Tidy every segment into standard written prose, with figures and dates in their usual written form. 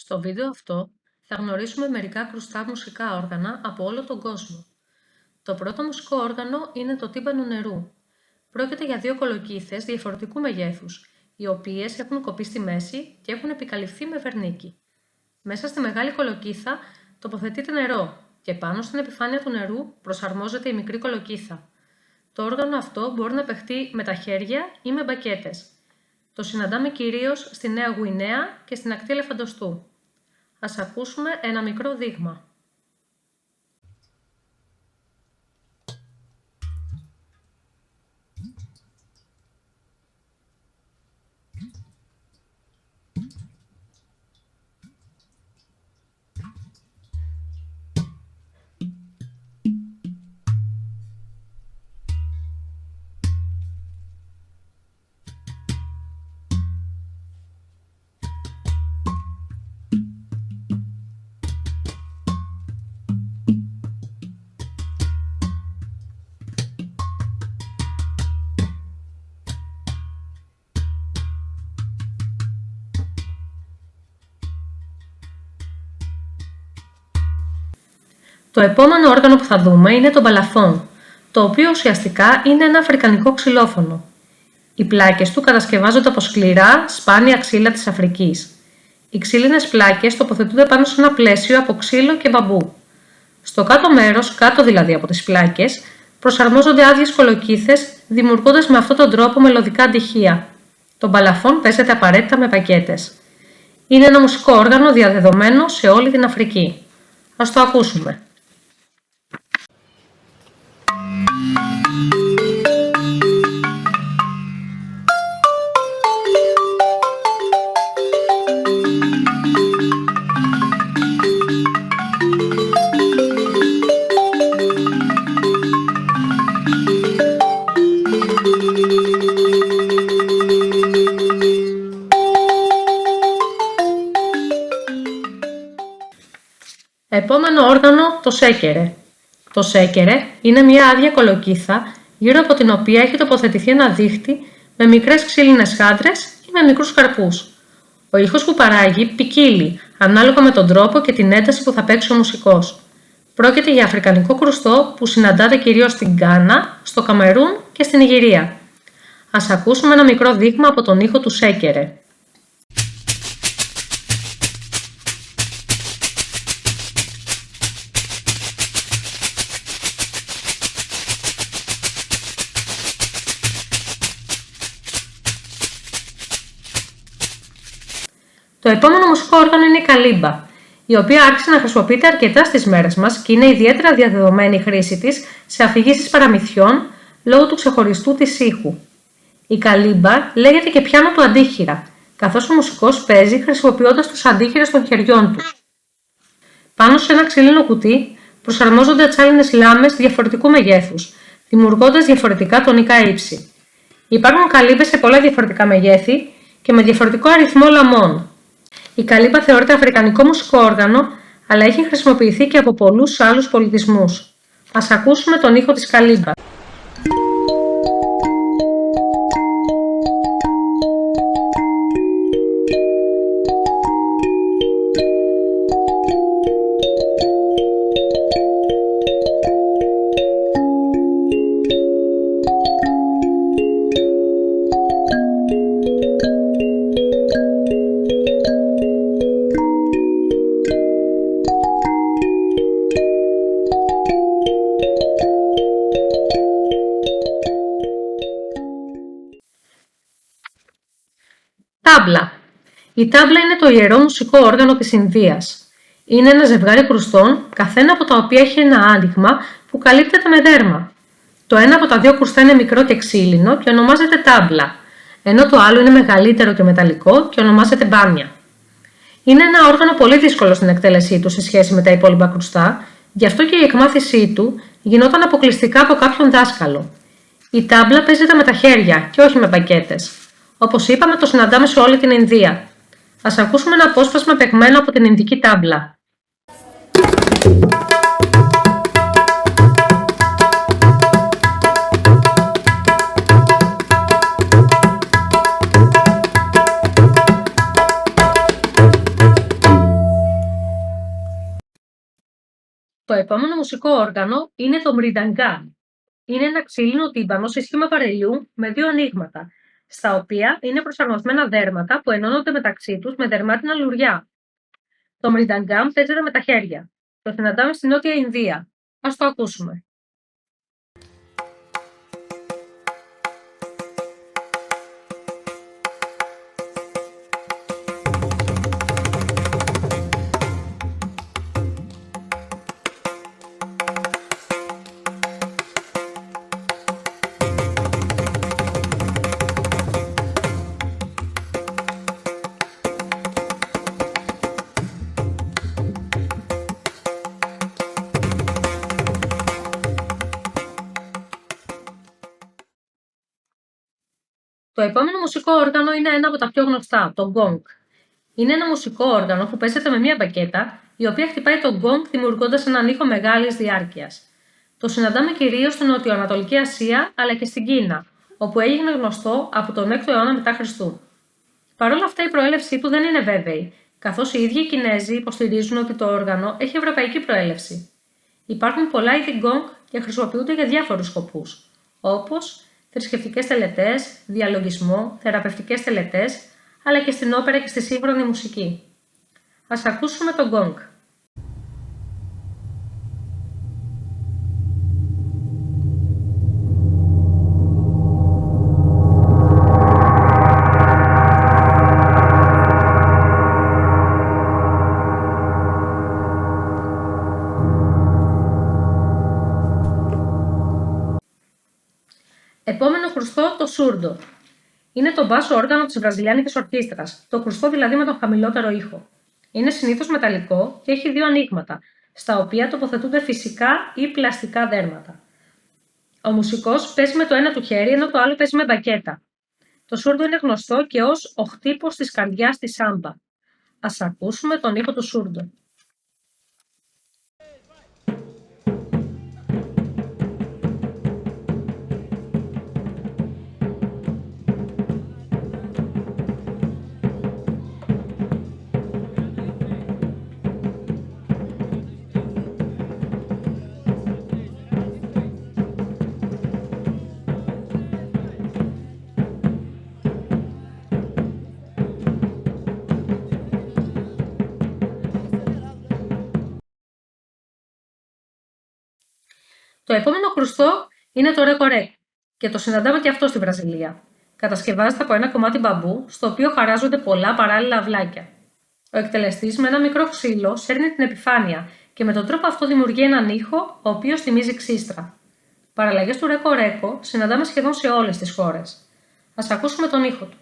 Στο βίντεο αυτό θα γνωρίσουμε μερικά κρουστά μουσικά όργανα από όλο τον κόσμο. Το πρώτο μουσικό όργανο είναι το τύμπανο νερού. Πρόκειται για δύο κολοκύθες διαφορετικού μεγέθους, οι οποίες έχουν κοπεί στη μέση και έχουν επικαλυφθεί με βερνίκι. Μέσα στη μεγάλη κολοκύθα τοποθετείται νερό και πάνω στην επιφάνεια του νερού προσαρμόζεται η μικρή κολοκύθα. Το όργανο αυτό μπορεί να παιχτεί με τα χέρια ή με μπακέτες. Το συναντάμε κυρίως στη Νέα Γουινέα και στην ακτή Ελεφαντοστού. Ας ακούσουμε ένα μικρό δείγμα. Το επόμενο όργανο που θα δούμε είναι το μπαλαφόν, το οποίο ουσιαστικά είναι ένα αφρικανικό ξυλόφωνο. Οι πλάκες του κατασκευάζονται από σκληρά, σπάνια ξύλα της Αφρικής. Οι ξύλινες πλάκες τοποθετούνται πάνω σε ένα πλαίσιο από ξύλο και μπαμπού. Στο κάτω μέρος, κάτω δηλαδή από τις πλάκες, προσαρμόζονται άδειες κολοκύθες, δημιουργώντας με αυτόν τον τρόπο μελωδικά αντυχεία. Το μπαλαφόν παίζεται απαραίτητα με μπακέτες. Είναι ένα μουσικό όργανο διαδεδομένο σε όλη την Αφρική. Ας το ακούσουμε. Επόμενο όργανο, το σέκερε. Το σέκερε είναι μια άδεια κολοκύθα γύρω από την οποία έχει τοποθετηθεί ένα δίχτυ με μικρές ξύλινες χάντρες ή με μικρούς καρπούς. Ο ήχος που παράγει ποικίλει ανάλογα με τον τρόπο και την ένταση που θα παίξει ο μουσικός. Πρόκειται για αφρικανικό κρουστό που συναντάται κυρίως στην Γκάνα, στο Καμερούν και στην Νιγηρία. Ας ακούσουμε ένα μικρό δείγμα από τον ήχο του σέκερε. Το επόμενο μουσικό όργανο είναι η καλύμπα, η οποία άρχισε να χρησιμοποιείται αρκετά στις μέρες μας και είναι ιδιαίτερα διαδεδομένη η χρήση της σε αφηγήσεις παραμυθιών λόγω του ξεχωριστού της ήχου. Η καλύμπα λέγεται και πιάνο του αντίχειρα, καθώς ο μουσικός παίζει χρησιμοποιώντας τους αντίχειρες των χεριών του. Πάνω σε ένα ξύλινο κουτί προσαρμόζονται ατσάλινες λάμες διαφορετικού μεγέθους, δημιουργώντας διαφορετικά τονικά ύψη. Υπάρχουν καλύμπες σε πολλά διαφορετικά μεγέθη και με διαφορετικό αριθμό λαμών. Η καλύμπα θεωρείται αφρικανικό μουσικό όργανο, αλλά έχει χρησιμοποιηθεί και από πολλούς άλλους πολιτισμούς. Ας ακούσουμε τον ήχο της καλύμπα. Τάμπλα. Η τάμπλα είναι το ιερό μουσικό όργανο της Ινδίας. Είναι ένα ζευγάρι κρουστών, καθένα από τα οποία έχει ένα άνοιγμα που καλύπτεται με δέρμα. Το ένα από τα δύο κρουστά είναι μικρό και ξύλινο και ονομάζεται τάμπλα, ενώ το άλλο είναι μεγαλύτερο και μεταλλικό και ονομάζεται μπάμια. Είναι ένα όργανο πολύ δύσκολο στην εκτέλεσή του σε σχέση με τα υπόλοιπα κρουστά, γι' αυτό και η εκμάθησή του γινόταν αποκλειστικά από κάποιον δάσκαλο. Η τάμπλα παίζεται με τα χέρια και όχι με μπακέτες. Όπως είπαμε, το συναντάμε σε όλη την Ινδία. Ας ακούσουμε ένα απόσπασμα παιγμένο από την Ινδική τάμπλα. Το επόμενο μουσικό όργανο είναι το μρινταγκάν. Είναι ένα ξύλινο τύμπανο σε σχήμα βαρελιού με δύο ανοίγματα, στα οποία είναι προσαρμοσμένα δέρματα που ενώνονται μεταξύ τους με δερμάτινα λουριά. Το μρινταγκάν παίζεται με τα χέρια. Το συναντάμε στη Νότια Ινδία. Ας το ακούσουμε. Το επόμενο μουσικό όργανο είναι ένα από τα πιο γνωστά, το γκόγκ. Είναι ένα μουσικό όργανο που παίζεται με μία μπακέτα, η οποία χτυπάει το γκόγκ δημιουργώντας έναν ήχο μεγάλης διάρκειας. Το συναντάμε κυρίως στην Νοτιοανατολική Ασία αλλά και στην Κίνα, όπου έγινε γνωστό από τον 6ο αιώνα μετά Χριστού. Παρ' όλα αυτά, η προέλευσή του δεν είναι βέβαιη, καθώς οι ίδιοι οι Κινέζοι υποστηρίζουν ότι το όργανο έχει ευρωπαϊκή προέλευση. Υπάρχουν πολλά είδη γκόγκ και χρησιμοποιούνται για διάφορους σκοπούς, όπως θρησκευτικές τελετές, διαλογισμό, θεραπευτικές τελετές, αλλά και στην όπερα και στη σύγχρονη μουσική. Ας ακούσουμε το γκόγκ. Επόμενο χρουστό, το σούρντο. Είναι το μπάσο όργανο της βραζιλιάνικης ορχήστρας, το χρουστό δηλαδή με τον χαμηλότερο ήχο. Είναι συνήθως μεταλλικό και έχει δύο ανοίγματα, στα οποία τοποθετούνται φυσικά ή πλαστικά δέρματα. Ο μουσικός παίζει με το ένα του χέρι, ενώ το άλλο παίζει με μπακέτα. Το σούρντο είναι γνωστό και ως ο χτύπος της καρδιάς στη σάμπα. Ας ακούσουμε τον ήχο του σούρντο. Το επόμενο χρουστό είναι το ρεκορέ και το συναντάμε και αυτό στη Βραζιλία. Κατασκευάζεται από ένα κομμάτι μπαμπού, στο οποίο χαράζονται πολλά παράλληλα αυλάκια. Ο εκτελεστής με ένα μικρό ξύλο σέρνει την επιφάνεια και με τον τρόπο αυτό δημιουργεί έναν ήχο, ο οποίος θυμίζει ξύστρα. Παραλλαγές του ρεκορέκο συναντάμε σχεδόν σε όλες τις χώρες. Ας ακούσουμε τον ήχο του.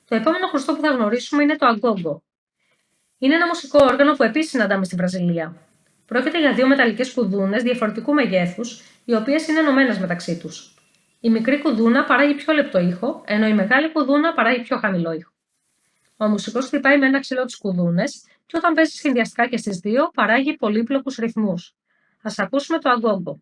Το επόμενο χρουστό που θα γνωρίσουμε είναι το αγκόγκο. Είναι ένα μουσικό όργανο που επίσης συναντάμε στη Βραζιλία. Πρόκειται για δύο μεταλλικές κουδούνες διαφορετικού μεγέθους, οι οποίες είναι ενωμένες μεταξύ τους. Η μικρή κουδούνα παράγει πιο λεπτό ήχο, ενώ η μεγάλη κουδούνα παράγει πιο χαμηλό ήχο. Ο μουσικός χτυπάει με ένα ξύλο τις κουδούνες και όταν παίζει συνδυαστικά και στις δύο παράγει πολύπλοκους ρυθμούς. Ας ακούσουμε το αγκόγκο.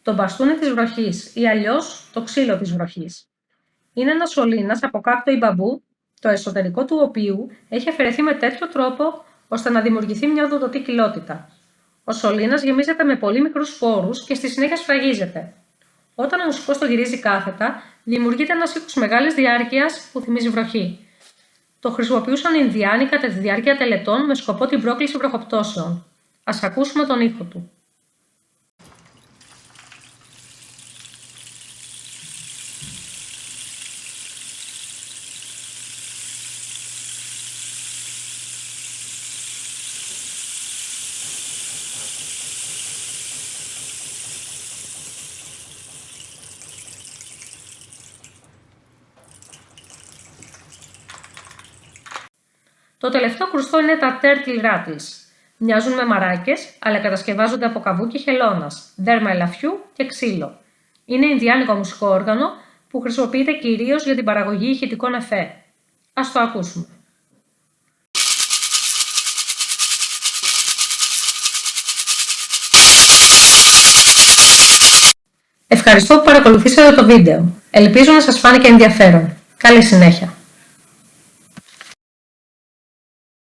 Το μπαστούνι της βροχής ή αλλιώς το ξύλο της βροχής. Είναι ένας σωλήνας από κάκτο ή μπαμπού, το εσωτερικό του οποίου έχει αφαιρεθεί με τέτοιο τρόπο ώστε να δημιουργηθεί μια οδοντοτή κοιλότητα. Ο σωλήνας γεμίζεται με πολύ μικρούς σπόρους και στη συνέχεια σφραγίζεται. Όταν ο μουσικός το γυρίζει κάθετα, δημιουργείται ένας ήχος μεγάλης διάρκειας που θυμίζει βροχή. Το χρησιμοποιούσαν οι Ινδιάνοι κατά τη διάρκεια τελετών με σκοπό την πρόκληση βροχοπτώσεων. Ας ακούσουμε τον ήχο του. Το τελευταίο χρουστό είναι τα turtle rattles. Μοιάζουν με μαράκες, αλλά κατασκευάζονται από καβούκι χελώνας, δέρμα ελαφιού και ξύλο. Είναι ινδιάνικο μουσικό όργανο που χρησιμοποιείται κυρίως για την παραγωγή ηχητικών εφέ. Ας το ακούσουμε. Ευχαριστώ που παρακολουθήσατε το βίντεο. Ελπίζω να σας φάνηκε ενδιαφέρον. Καλή συνέχεια!